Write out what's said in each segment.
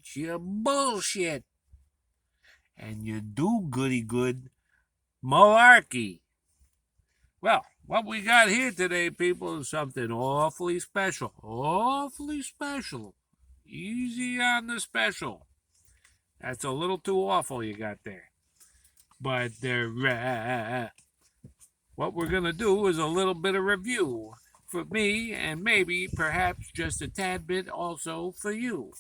It's your bullshit. And your do-goody-good malarkey. Well, what we got here today, people, is something awfully special. Awfully special. Easy on the special. That's a little too awful you got there. But what we're going to do is a little bit of review for me and maybe perhaps just a tad bit also for you.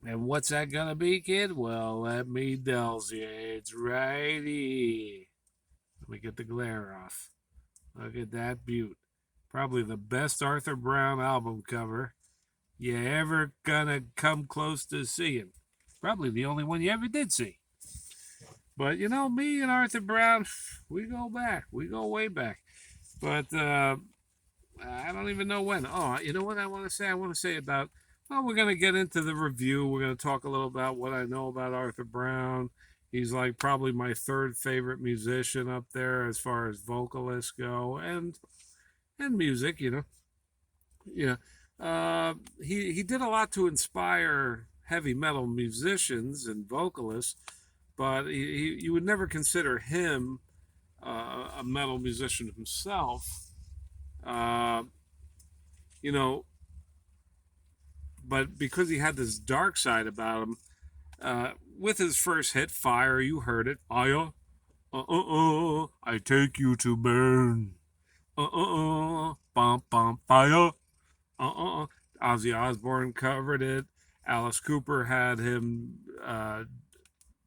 And what's that going to be, kid? Well, let me tell you. It's right here. Let me get the glare off. Look at that beaut. Probably the best Arthur Brown album cover you ever gonna come close to seeing. Probably the only one you ever did see. But you know, me and Arthur Brown, we go back. We go way back. But I don't even know when. Oh, you know what I want to say? I want to say about, well, we're going to get into the review. We're going to talk a little about what I know about Arthur Brown. He's like probably my third favorite musician up there as far as vocalists go and music, you know. Yeah. He did a lot to inspire heavy metal musicians and vocalists, but you would never consider him a metal musician himself. Uh, you know, but because he had this dark side about him, with his first hit, Fire, you heard it. Fire, I take you to burn. Bum, bum, fire. Ozzy Osbourne covered it. Alice Cooper had him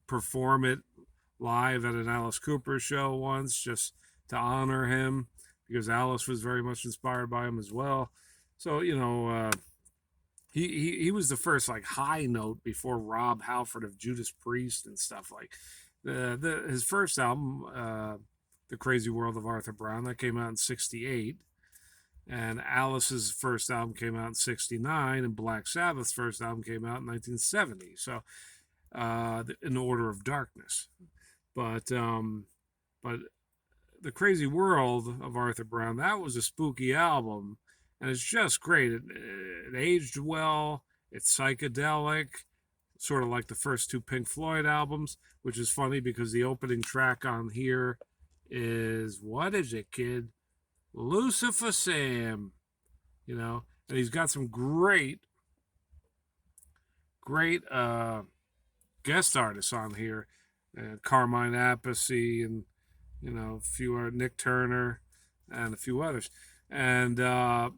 perform it live at an Alice Cooper show once just to honor him because Alice was very much inspired by him as well. So, you know, he was the first like high note before Rob Halford of Judas Priest and stuff like his first album, The Crazy World of Arthur Brown, that came out in '68. And Alice's first album came out in '69, and Black Sabbath's first album came out in 1970. So, in Order of Darkness. But The Crazy World of Arthur Brown, that was a spooky album, and it's just great. It aged well. It's psychedelic, sort of like the first two Pink Floyd albums, which is funny because the opening track on here is, what is it, kid? Lucifer Sam, you know, and he's got some great guest artists on here, Carmine Appice and you know a few Nick Turner and a few others, and I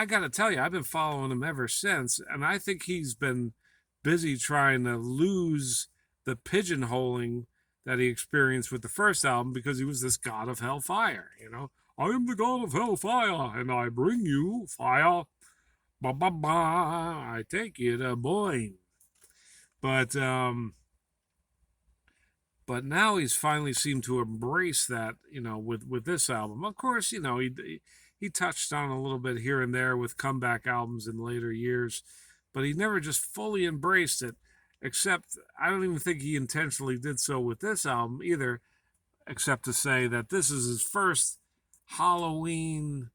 got to tell you, I've been following him ever since, and I think he's been busy trying to lose the pigeonholing that he experienced with the first album because he was this god of hellfire, you know. I am the god of hellfire, and I bring you fire. Ba ba ba. I take you to Boyne. But now he's finally seemed to embrace that, you know, with this album. Of course, you know, he touched on a little bit here and there with comeback albums in later years, but he never just fully embraced it. Except, I don't even think he intentionally did so with this album either, except to say that this is his first Halloween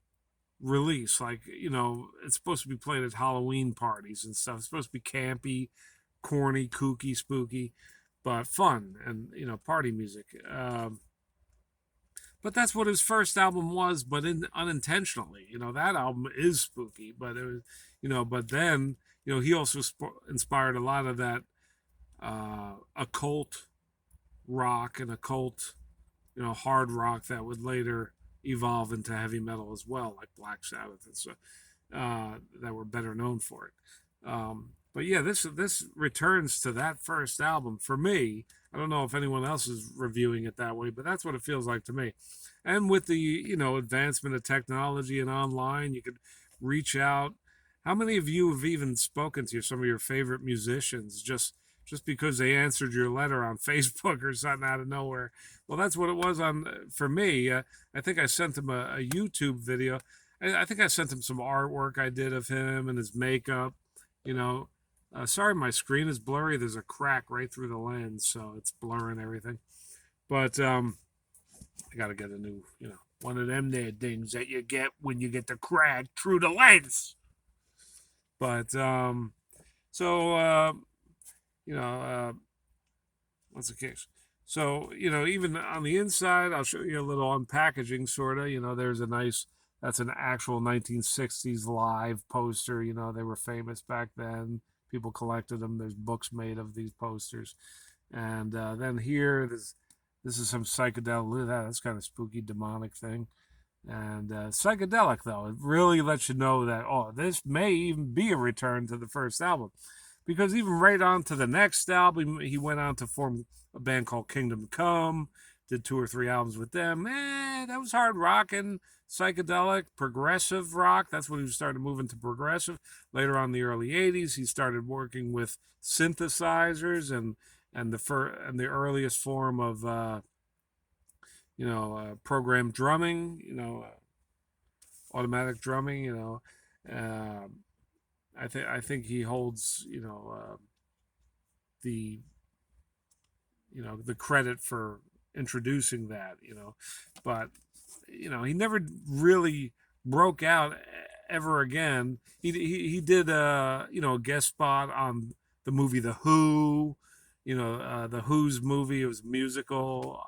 release. Like, you know, it's supposed to be played at Halloween parties and stuff. It's supposed to be campy, corny, kooky, spooky, but fun and, you know, party music. But that's what his first album was, but unintentionally. You know, that album is spooky, but it was, you know, but then, you know, he also inspired a lot of that occult rock and occult, you know, hard rock that would later evolve into heavy metal as well, like Black Sabbath and so that were better known for it. But yeah, this returns to that first album for me. I don't know if anyone else is reviewing it that way, but that's what it feels like to me. And with the, you know, advancement of technology and online, you could reach out. How many of you have even spoken to some of your favorite musicians just because they answered your letter on Facebook or something out of nowhere? Well, that's what it was on for me. I think I sent him a YouTube video. I think I sent him some artwork I did of him and his makeup. You know, sorry, my screen is blurry. There's a crack right through the lens, so it's blurring everything. But I got to get a new, you know, one of them there things that you get when you get the crack through the lens. But so you know, what's the case? So, even on the inside, I'll show you a little unpackaging, sort of. There's a nice, that's an actual 1960s live poster. They were famous back then. People collected them. There's books made of these posters. And then here, this is some psychedelic. Look at that. That's kind of spooky, demonic thing. And psychedelic, though. It really lets you know that, oh, this may even be a return to the first album, because even right on to the next album, he went on to form a band called Kingdom Come, did 2 or 3 albums with them. That was hard rocking, psychedelic, progressive rock. That's when he started moving to progressive. Later on in the early 80s, he started working with synthesizers and the earliest form of programmed drumming, automatic drumming, uh, I think he holds the the credit for introducing that, but he never really broke out ever again. He did a guest spot on the movie The Who, The Who's movie. It was a musical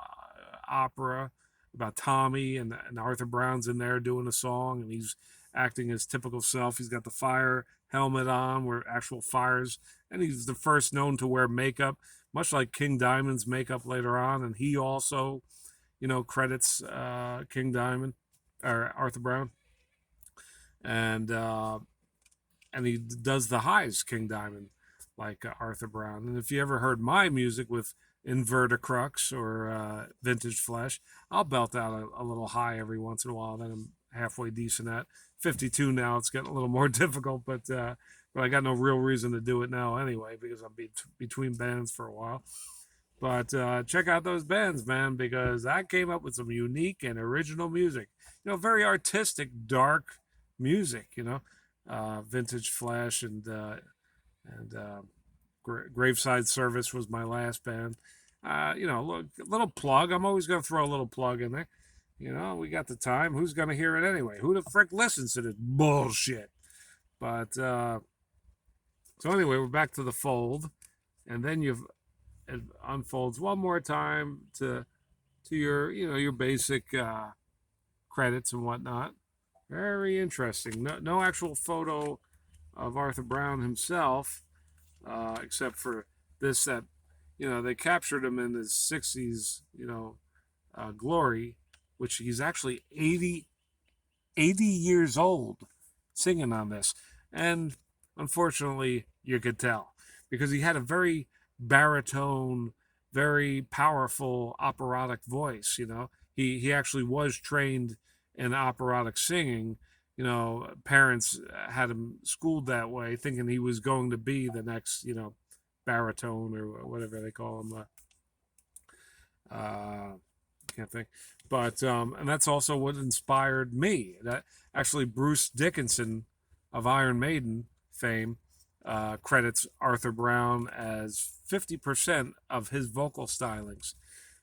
opera about Tommy, and Arthur Brown's in there doing a song, and he's acting his typical self. He's got the fire helmet on, where actual fires, and he's the first known to wear makeup, much like King Diamond's makeup later on. And he also, credits King Diamond or Arthur Brown, and he does the highs King Diamond, like Arthur Brown. And if you ever heard my music with Inverticrux or Vintage Flesh, I'll belt out a little high every once in a while. Then I'm halfway decent at 52 now. It's getting a little more difficult, but I got no real reason to do it now anyway, because I'm between bands for a while. But check out those bands, man, because I came up with some unique and original music. Very artistic, dark music. Vintage Flesh and Graveside Service was my last band. Look, a little plug. I'm always going to throw a little plug in there. We got the time. Who's going to hear it anyway? Who the frick listens to this bullshit? But so anyway, we're back to the fold, and then it unfolds one more time to your basic credits and whatnot. Very interesting. No actual photo of Arthur Brown himself, except for this, that they captured him in his 60s glory, which he's actually 80 years old singing on this. And unfortunately, you could tell, because he had a very baritone, very powerful operatic voice. He actually was trained in operatic singing. Parents had him schooled that way, thinking he was going to be the next, baritone or whatever they call him. Can't think, but and that's also what inspired me. That actually, Bruce Dickinson of Iron Maiden fame credits Arthur Brown as 50% of his vocal stylings.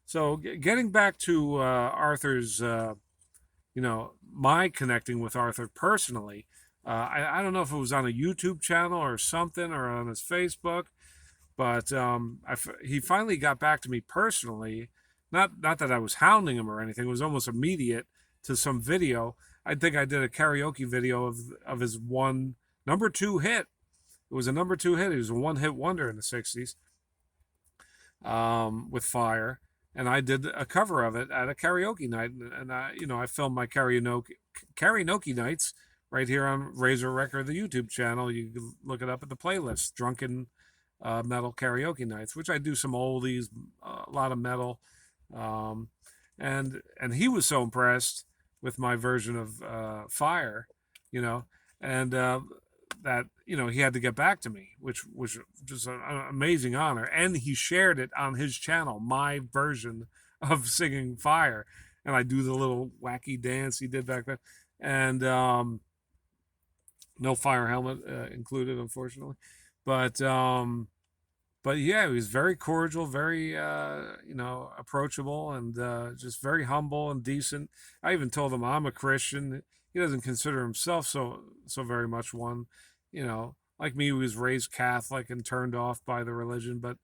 So, getting back to Arthur's, my connecting with Arthur personally, I don't know if it was on a YouTube channel or something, or on his Facebook, but he finally got back to me personally. Not that I was hounding him or anything. It was almost immediate, to some video. I think I did a karaoke video of his number 2 hit. It was a number 2 hit. He was a one-hit wonder in the 60s, with Fire. And I did a cover of it at a karaoke night. And I filmed my karaoke nights right here on Razor Record, the YouTube channel. You can look it up at the playlist, Drunken Metal Karaoke Nights, which I do some oldies, a lot of metal. And he was so impressed with my version of Fire, and that he had to get back to me, which was just an amazing honor. And he shared it on his channel, my version of singing Fire, and I do the little wacky dance he did back then, and no fire helmet included, unfortunately, but yeah, he was very cordial, very approachable, and just very humble and decent. I even told him I'm a Christian. He doesn't consider himself so very much one. like me, he was raised Catholic and turned off by the religion, but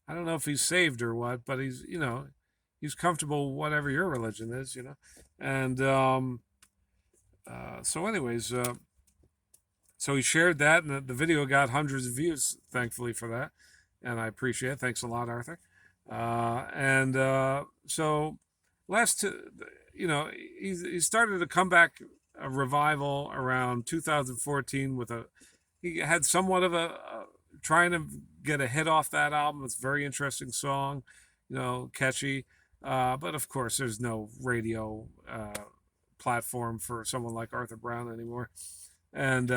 I don't know if he's saved or what, but he's comfortable whatever your religion is. And so, anyways, so he shared that, and the video got hundreds of views, thankfully for that, and I appreciate it. Thanks a lot, Arthur. And so last, he started a comeback a revival around 2014 with he had somewhat of a trying to get a hit off that album. It's a very interesting song, catchy. But of course, there's no radio platform for someone like Arthur Brown anymore. And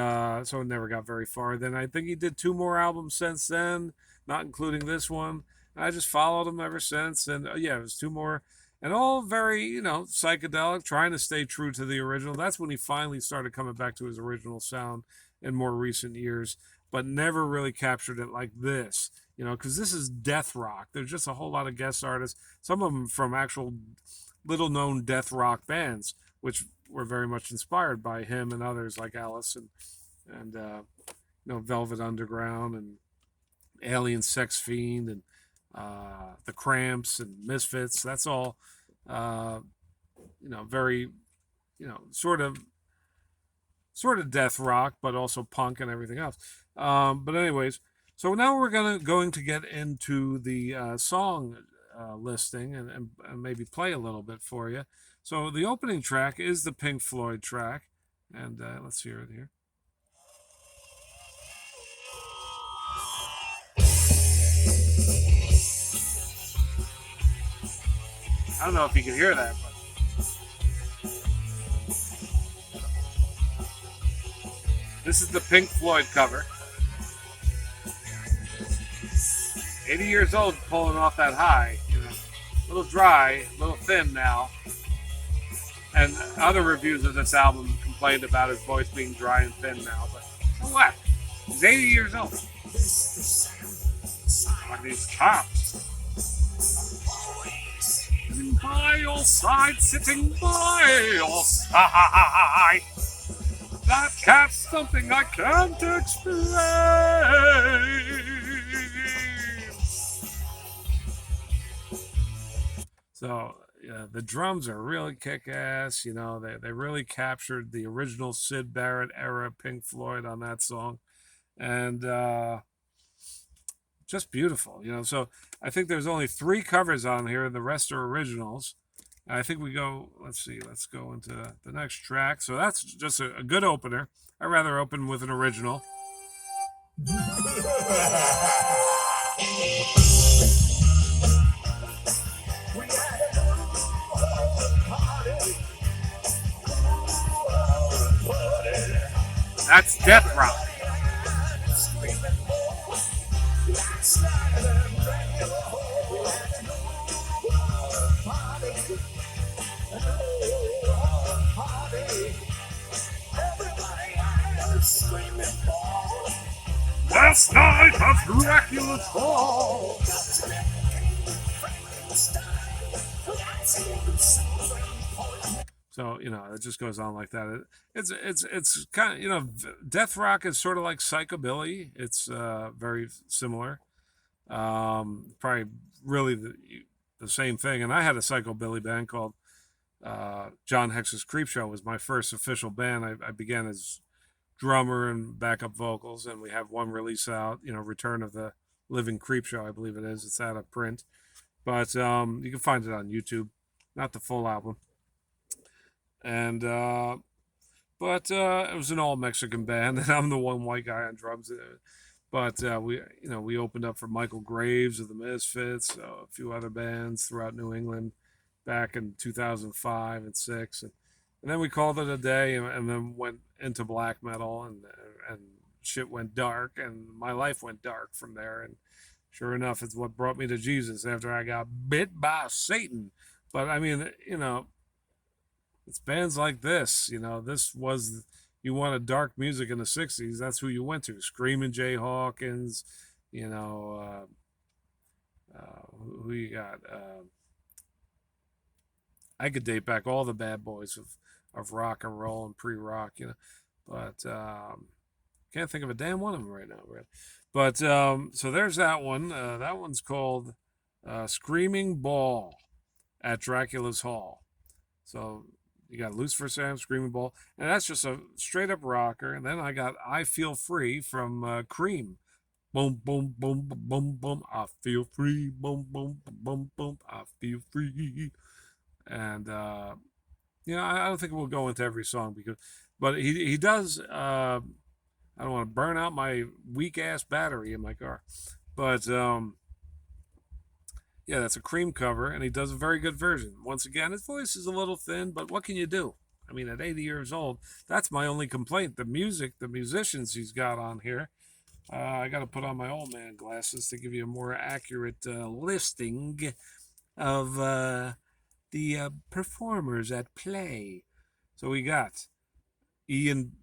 so it never got very far. Then I think he did two more albums since then, not including this one. And I just followed him ever since. And yeah, it was two more. And all very, psychedelic, trying to stay true to the original. That's when he finally started coming back to his original sound in more recent years, but never really captured it like this, because this is death rock. There's just a whole lot of guest artists, some of them from actual little known death rock bands, which were very much inspired by him and others like Alice and Velvet Underground and Alien Sex Fiend and the Cramps and Misfits. That's all, very, sort of death rock, but also punk and everything else. But anyways, so now we're going to get into the song listing and maybe play a little bit for you. So the opening track is the Pink Floyd track, and let's hear it here. I don't know if you can hear that, but this is the Pink Floyd cover. 80 years old, pulling off that high. A little dry, a little thin now. And other reviews of this album complained about his voice being dry and thin now. But so what? He's 80 years old. Like these cops. Sitting by your side, sitting by your side. That cat's something I can't explain. So yeah, the drums are really kick-ass. They really captured the original Syd Barrett era Pink Floyd on that song, and just beautiful. So I think there's only 3 covers on here, and the rest are originals. And I think we go. Let's see. Let's go into the next track. So that's just a good opener. I'd rather open with an original. That's death rock. Last night of Dracula's Hall. So it just goes on like that. It's kind of death rock is sort of like psychobilly. It's very similar. Probably really the same thing. And I had a psychobilly band called John Hex's Creepshow. Was my first official band. I began as drummer and backup vocals, and we have one release out. Return of the Living Creepshow, I believe it is. It's out of print, but you can find it on YouTube. Not the full album. And but it was an all Mexican band, and I'm the one white guy on drums. But we opened up for Michael Graves of the Misfits, a few other bands throughout New England back in 2005 and 6, and then we called it a day, and then went into black metal, and shit went dark, and my life went dark from there. And sure enough, it's what brought me to Jesus after I got bit by Satan. But I mean, it's bands like this. This was, you wanted dark music in the 60s. That's who you went to. Screaming Jay Hawkins, who you got? I could date back all the bad boys of rock and roll and pre-rock, but Can't think of a damn one of them right now, Brad. But so there's that one. That one's called Screaming Ball at Dracula's Hall. So you got Lucifer Sam, Screaming Ball, and that's just a straight up rocker. And then I got I Feel Free from Cream. Boom, boom, boom, boom, boom. I feel free. Boom, boom, boom, boom. I feel free. And I don't think we'll go into every song but he does. I don't want to burn out my weak ass battery in my car, but yeah, that's a Cream cover, and he does a very good version. Once again, his voice is a little thin, but what can you do? I mean, at 80 years old, that's my only complaint. The music, the musicians he's got on here. I got to put on my old man glasses to give you a more accurate listing of the performers at play. So we got Ian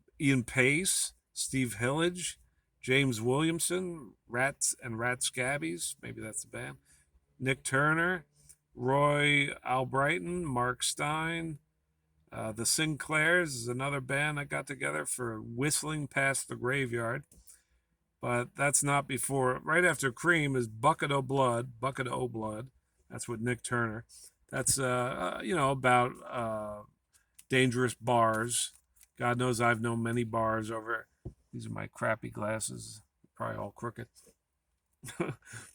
Pace, Steve Hillage, James Williamson, Rats and Rat Scabbies, maybe that's the band, Nick Turner, Roy Albrighton, Mark Stein, the Sinclairs is another band that got together for Whistling Past the Graveyard. But that's not before. Right after Cream is Bucket o' Blood. Bucket o' Blood. That's with Nick Turner. That's about dangerous bars. God knows I've known many bars over. These are my crappy glasses, probably all crooked.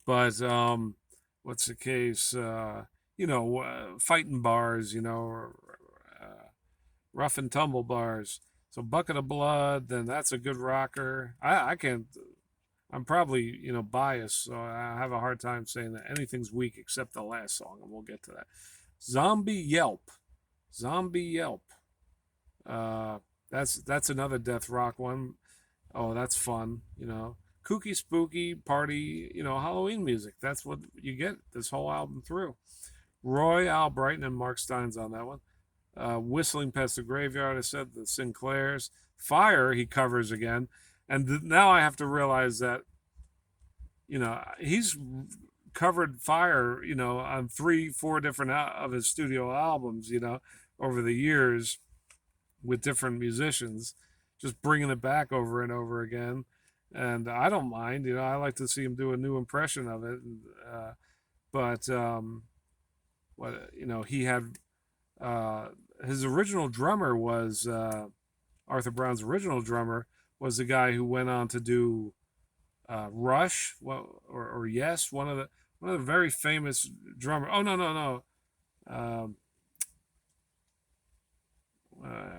But what's the case? Fighting bars. Rough and tumble bars. So Bucket of Blood. Then that's a good rocker. I can't. I'm probably biased, so I have a hard time saying that anything's weak except the last song, and we'll get to that. Zombie Yelp. That's another death rock one. Oh, that's fun. Kooky spooky party. Halloween music. That's what you get this whole album through. Roy Albrighton and Mark Stein's on that one. Whistling Past the Graveyard. I said the Sinclairs. Fire he covers again. And now I have to realize that, he's covered Fire, on 3-4 different of his studio albums, over the years with different musicians, just bringing it back over and over again. And I don't mind, I like to see him do a new impression of it. But he had his original drummer was Arthur Brown's original drummer was the guy who went on to do Rush, or Yes, one of the very famous drummer. Oh no.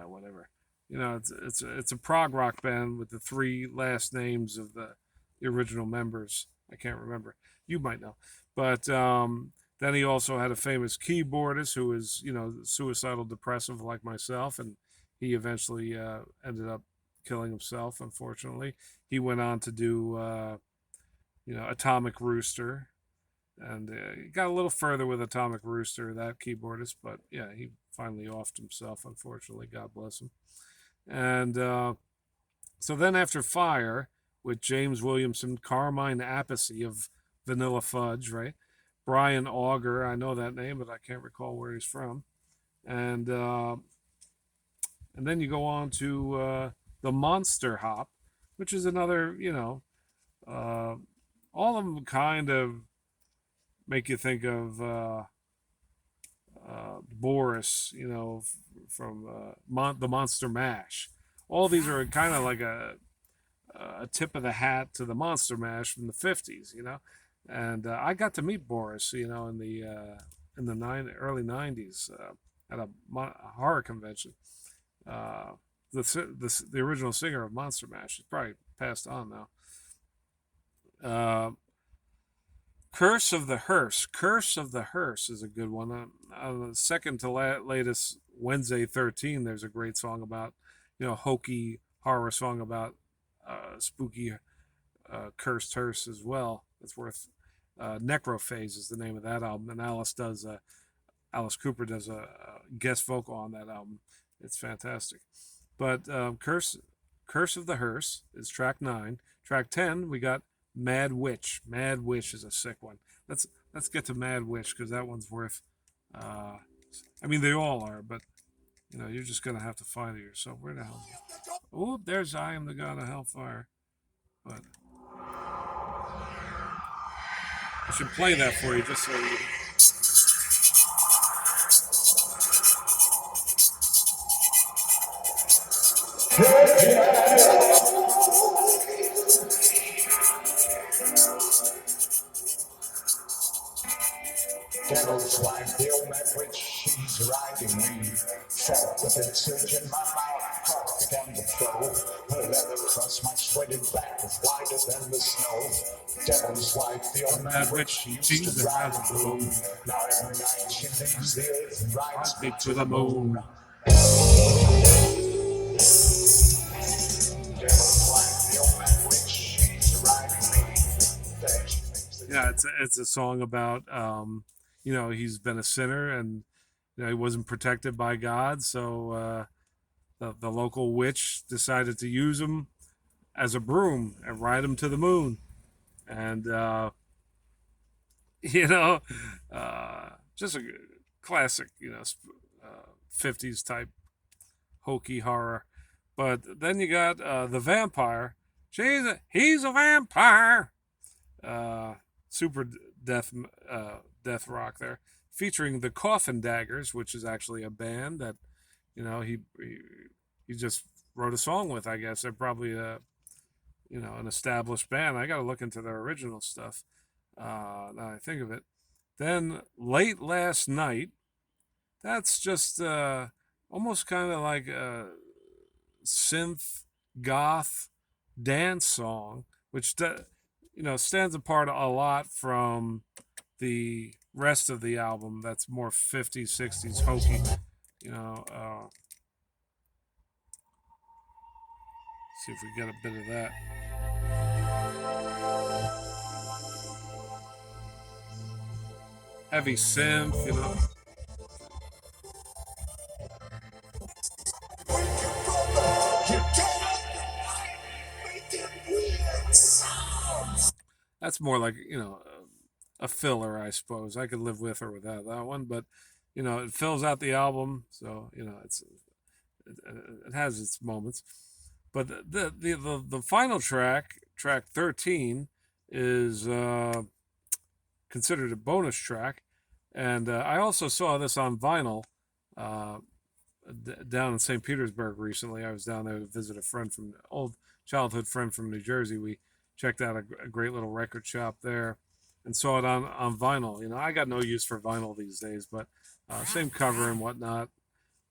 Whatever. It's a prog rock band with the 3 last names of the original members. I can't remember. You might know, but then he also had a famous keyboardist who was suicidal depressive like myself, and he eventually ended up killing himself, unfortunately. He went on to do Atomic Rooster, and he got a little further with Atomic Rooster, that keyboardist, but yeah, he finally offed himself, unfortunately. God bless him. And so then after Fire, with James Williamson, Carmine Appice of Vanilla Fudge, right? Brian Auger, I know that name, but I can't recall where he's from. And then you go on to the Monster Hop, which is another, all of them kind of make you think of Boris, from the Monster Mash. All these are kind of like a tip of the hat to the Monster Mash from the 50s, And I got to meet Boris, in the early 90s at a horror convention. The original singer of Monster Mash is probably passed on now. Curse of the Hearse. Curse of the Hearse is a good one. On the second to latest Wednesday 13, there's a great song about, hokey horror song about spooky cursed hearse as well. It's worth. Necrophase is the name of that album, and Alice Cooper does a guest vocal on that album. It's fantastic. But Curse of the Hearse is track 9. Track 10, we got Mad Witch. Mad Witch is a sick one. Let's get to Mad Witch, because that one's worth. They all are, but You're just gonna have to find it yourself. Where the hell? Oh, there's I Am the God of Hellfire. But I should play that for you just so you. Devil's wife, the old man witch, she's riding me. Fought with a surge in my mouth, heart began to flow. Her leather across my sweated back was wider than the snow. Devil's wife, the old man witch, she used to ride the moon. Now every night she leaves the earth and rides me to the moon. Devil's wife, the old man witch, she's riding me. There she makes the Yeah, it's a song about he's been a sinner and he wasn't protected by God, so the local witch decided to use him as a broom and ride him to the moon, and you know, just a classic, 50s type hokey horror. But then you got the vampire. He's a vampire. Super death death rock there, featuring the Coffin Daggers, which is actually a band that he just wrote a song with. I guess they're probably an established band. I got to look into their original stuff. Now I think of it. Then Late Last Night. That's just almost kind of like a synth goth dance song, which stands apart a lot from the rest of the album. That's more 50s, 60s hokey. You know, see if we get a bit of that. Heavy synth. That's more like a filler, I suppose. I could live with or without that one, but it fills out the album, so it has its moments. But the final track 13, is considered a bonus track, and I also saw this on vinyl down in St. Petersburg recently. I was down there to visit a friend from old childhood friend from New Jersey. We checked out a great little record shop there and saw it on vinyl. I got no use for vinyl these days, but same cover and whatnot.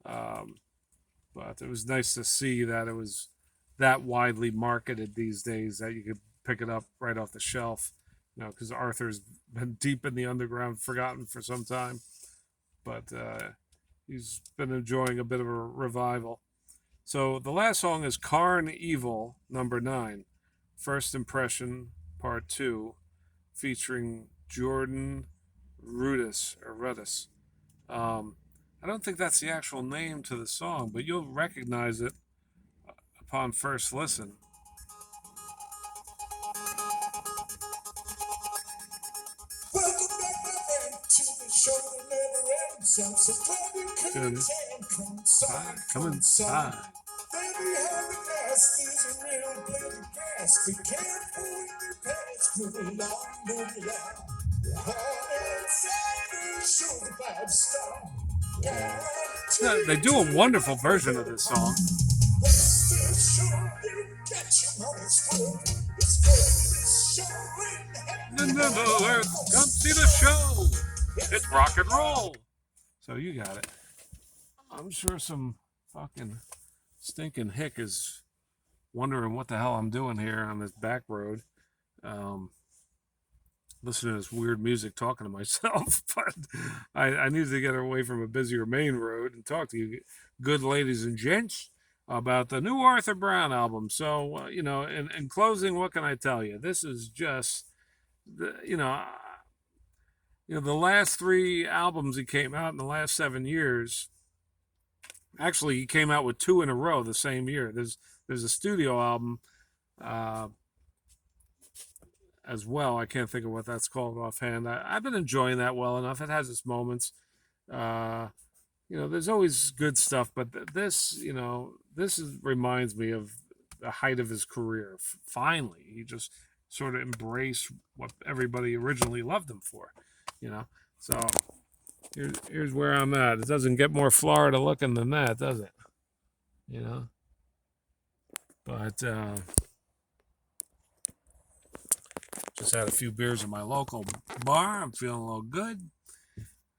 But it was nice to see that it was that widely marketed these days that you could pick it up right off the shelf. Because Arthur's been deep in the underground, forgotten for some time, but he's been enjoying a bit of a revival. So the last song is Carn Evil, number 9, First Impression, part 2, featuring Jordan Rudess. I don't think that's the actual name to the song, but you'll recognize it upon first listen. Welcome back, my friend, to the show that never ends. I'm so glad you could attend. Come inside, Come inside. There we have it, gas. There's a real blade of gas. Be careful when you pass. Move along, move along. Hard inside, show the vibe stop. They do a wonderful version of this song. Come see the show. It's rock and roll. So you got it. I'm sure some fucking stinking hick is wondering what the hell I'm doing here on this back road. Listening to this weird music, talking to myself, but I needed to get away from a busier main road and talk to you good ladies and gents about the new Arthur Brown album. So, in closing, what can I tell you? This is just, the last 3 albums he came out in the last 7 years. Actually, he came out with 2 in a row the same year. There's a studio album as well. I can't think of what that's called offhand. I've been enjoying that well enough. It has its moments. there's always good stuff, but this, reminds me of the height of his career. Finally, he just sort of embraced what everybody originally loved him for, you know. So here's where I'm at. It doesn't get more Florida looking than that, does it? You know, but just had a few beers at my local bar. I'm feeling a little good.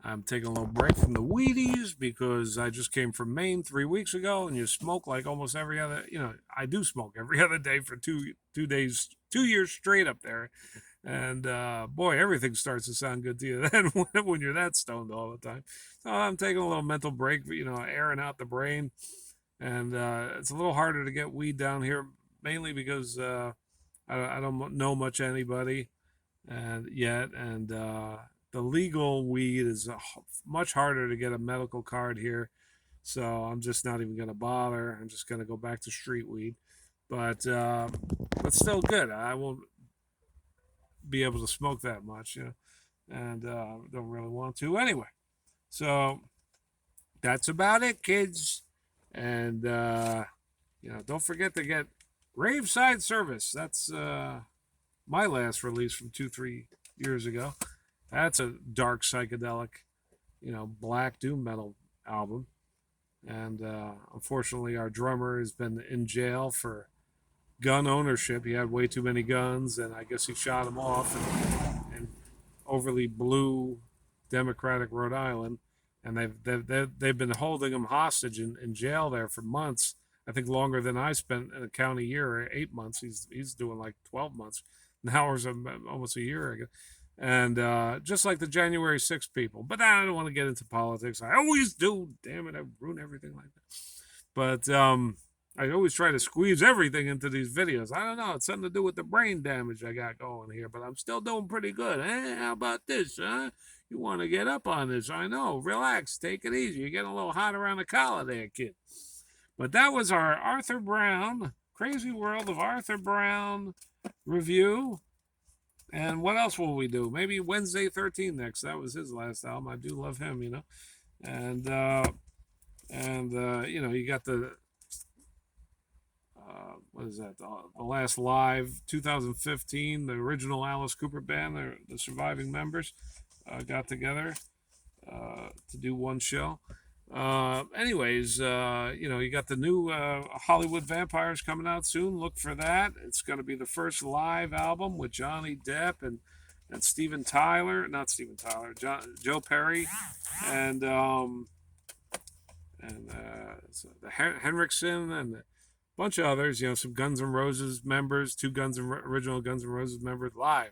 I'm taking a little break from the Wheaties because I just came from Maine 3 weeks ago, and you smoke like almost every other. I do smoke every other day for 2 days, 2 years straight up there, and boy, everything starts to sound good to you then when you're that stoned all the time. So I'm taking a little mental break, airing out the brain, and it's a little harder to get weed down here, mainly because I don't know much anybody and yet, and the legal weed is much harder to get a medical card here. So I'm just not even going to bother. I'm just going to go back to street weed, but still good. I won't be able to smoke that much, and don't really want to anyway. So that's about it, kids. And don't forget to get Graveside Service. That's my last release from 2-3 years ago. That's a dark psychedelic, black doom metal album. And unfortunately, our drummer has been in jail for gun ownership. He had way too many guns, and I guess he shot them off in overly blue Democratic Rhode Island. And they've been holding him hostage in jail there for months. I think longer than I spent in a county year, 8 months. He's doing like 12 months now, or almost a year ago. And just like the January 6th people. But I don't want to get into politics. I always do. Damn it, I ruin everything like that. But I always try to squeeze everything into these videos. I don't know. It's something to do with the brain damage I got going here. But I'm still doing pretty good. How about this, huh? You want to get up on this? I know. Relax. Take it easy. You're getting a little hot around the collar there, kid. But that was our Arthur Brown, Crazy World of Arthur Brown review. And what else will we do? Maybe Wednesday 13 next. That was his last album. I do love him, And you got the what is that? The last live 2015. The original Alice Cooper band, the surviving members, got together to do one show. Anyways, you got the new Hollywood Vampires coming out soon. Look for that. It's going to be the first live album with Johnny Depp and Steven Tyler, not Steven Tyler, Joe Perry, and so the Henriksen and a bunch of others. Some Guns N' Roses members, two original Guns N' Roses members live.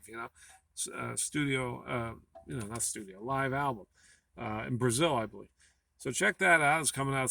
Studio. Not studio, live album in Brazil, I believe. So check that out. It's coming out